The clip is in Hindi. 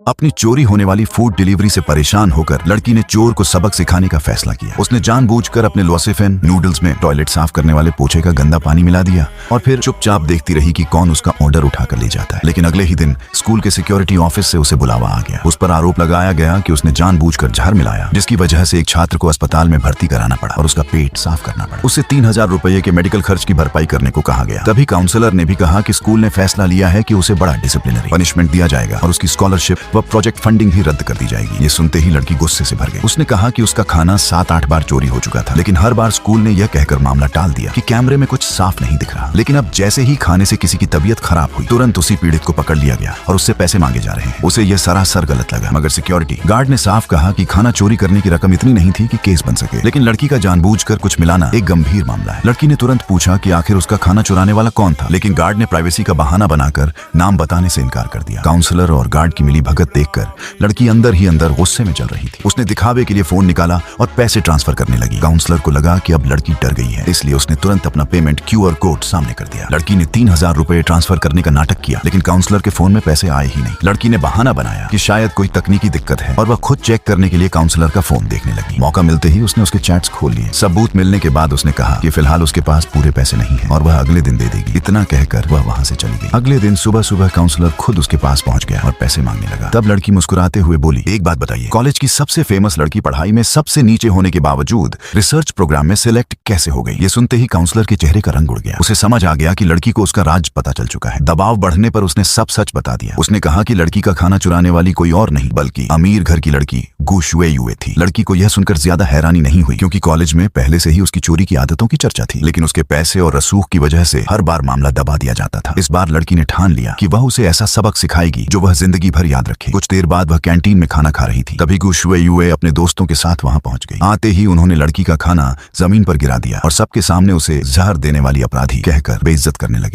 अपनी चोरी होने वाली फूड डिलीवरी से परेशान होकर लड़की ने चोर को सबक सिखाने का फैसला किया। उसने जानबूझकर अपने लोसेफेन नूडल्स में टॉयलेट साफ करने वाले पोछे का गंदा पानी मिला दिया और फिर चुपचाप देखती रही कि कौन उसका ऑर्डर उठाकर ले जाता है। लेकिन अगले ही दिन स्कूल के सिक्योरिटी ऑफिस से उसे बुलावा आ गया। उस पर आरोप लगाया गया कि उसने जानबूझकर जहर मिलाया, जिसकी वजह से एक छात्र को अस्पताल में भर्ती कराना पड़ा और उसका पेट साफ करना पड़ा। उससे 3000 रुपए के मेडिकल खर्च की भरपाई करने को कहा गया। तभी काउंसलर ने भी कहा कि स्कूल ने फैसला लिया है कि उसे बड़ा डिसिप्लिनरी पनिशमेंट दिया जाएगा और उसकी स्कॉलरशिप व प्रोजेक्ट फंडिंग भी रद्द कर दी जाएगी। ये सुनते ही लड़की गुस्से से भर गई। उसने कहा कि उसका खाना 7-8 बार चोरी हो चुका था, लेकिन हर बार स्कूल ने यह कहकर मामला टाल दिया कि कैमरे में कुछ साफ नहीं दिख रहा। लेकिन अब जैसे ही खाने से किसी की तबीयत खराब हुई, तुरंत उसी पीड़ित को पकड़ लिया गया और उससे पैसे मांगे जा रहे हैं। उसे यह सरासर गलत लगा, मगर सिक्योरिटी गार्ड ने साफ कहा कि खाना चोरी करने की रकम इतनी नहीं थी कि केस बन सके। लेकिन लड़की का जानबूझकर कुछ मिलाना एक गंभीर मामला है। लड़की ने तुरंत पूछा कि आखिर उसका खाना चुराने वाला कौन था, लेकिन गार्ड ने प्राइवेसी का बहाना बनाकर नाम बताने से इनकार कर दिया। काउंसलर और गार्ड की मिली भगत देखकर लड़की अंदर ही अंदर गुस्से में चल रही थी। उसने दिखावे के लिए फोन निकाला और पैसे ट्रांसफर करने लगी। काउंसलर को लगा कि अब लड़की डर गई है, इसलिए उसने तुरंत अपना पेमेंट QR कोड सामने कर दिया। लड़की ने 3000 रुपए ट्रांसफर करने का नाटक किया, लेकिन काउंसलर के फोन में पैसे आए ही नहीं। लड़की ने बहाना बनाया कि शायद कोई तकनीकी दिक्कत है और वह खुद चेक करने के लिए काउंसलर का फोन देखने लगी। मौका मिलते ही उसने उसके चैट्स खोल लिए। सबूत मिलने के बाद उसने कहा कि फिलहाल उसके पास पूरे पैसे नहीं है और वह अगले दिन दे देगी। इतना कहकर वह वहां से चली गई। अगले दिन सुबह सुबह काउंसलर खुद उसके पास पहुंच गया और पैसे मांगने लगा। तब लड़की मुस्कुराते हुए बोली, एक बात बताइए, कॉलेज की सबसे फेमस लड़की पढ़ाई में सबसे नीचे होने के बावजूद रिसर्च प्रोग्राम में सिलेक्ट कैसे हो गई? ये सुनते ही काउंसलर के चेहरे का रंग उड़ गया। उसे समझ आ गया कि लड़की को उसका राज पता चल चुका है। दबाव बढ़ने पर उसने सब सच बता दिया। उसने कहा कि लड़की का खाना चुराने वाली कोई और नहीं बल्कि अमीर घर की लड़की गु शुएयुए थी। लड़की को यह सुनकर ज्यादा हैरानी नहीं हुई, क्योंकि कॉलेज में पहले से ही उसकी चोरी की आदतों की चर्चा थी। लेकिन उसके पैसे और रसूख की वजह से हर बार मामला दबा दिया जाता था। इस बार लड़की ने ठान लिया कि वह उसे ऐसा सबक सिखाएगी जो वह जिंदगी भर याद रखे। कुछ देर बाद वह कैंटीन में खाना खा रही थी। तभी गु शुएयुए अपने दोस्तों के साथ वहां पहुंच गई। आते ही उन्होंने लड़की का खाना जमीन पर गिरा दिया और सबके सामने उसे जहर देने वाली अपराधी कहकर बेइज्जत करने लगे।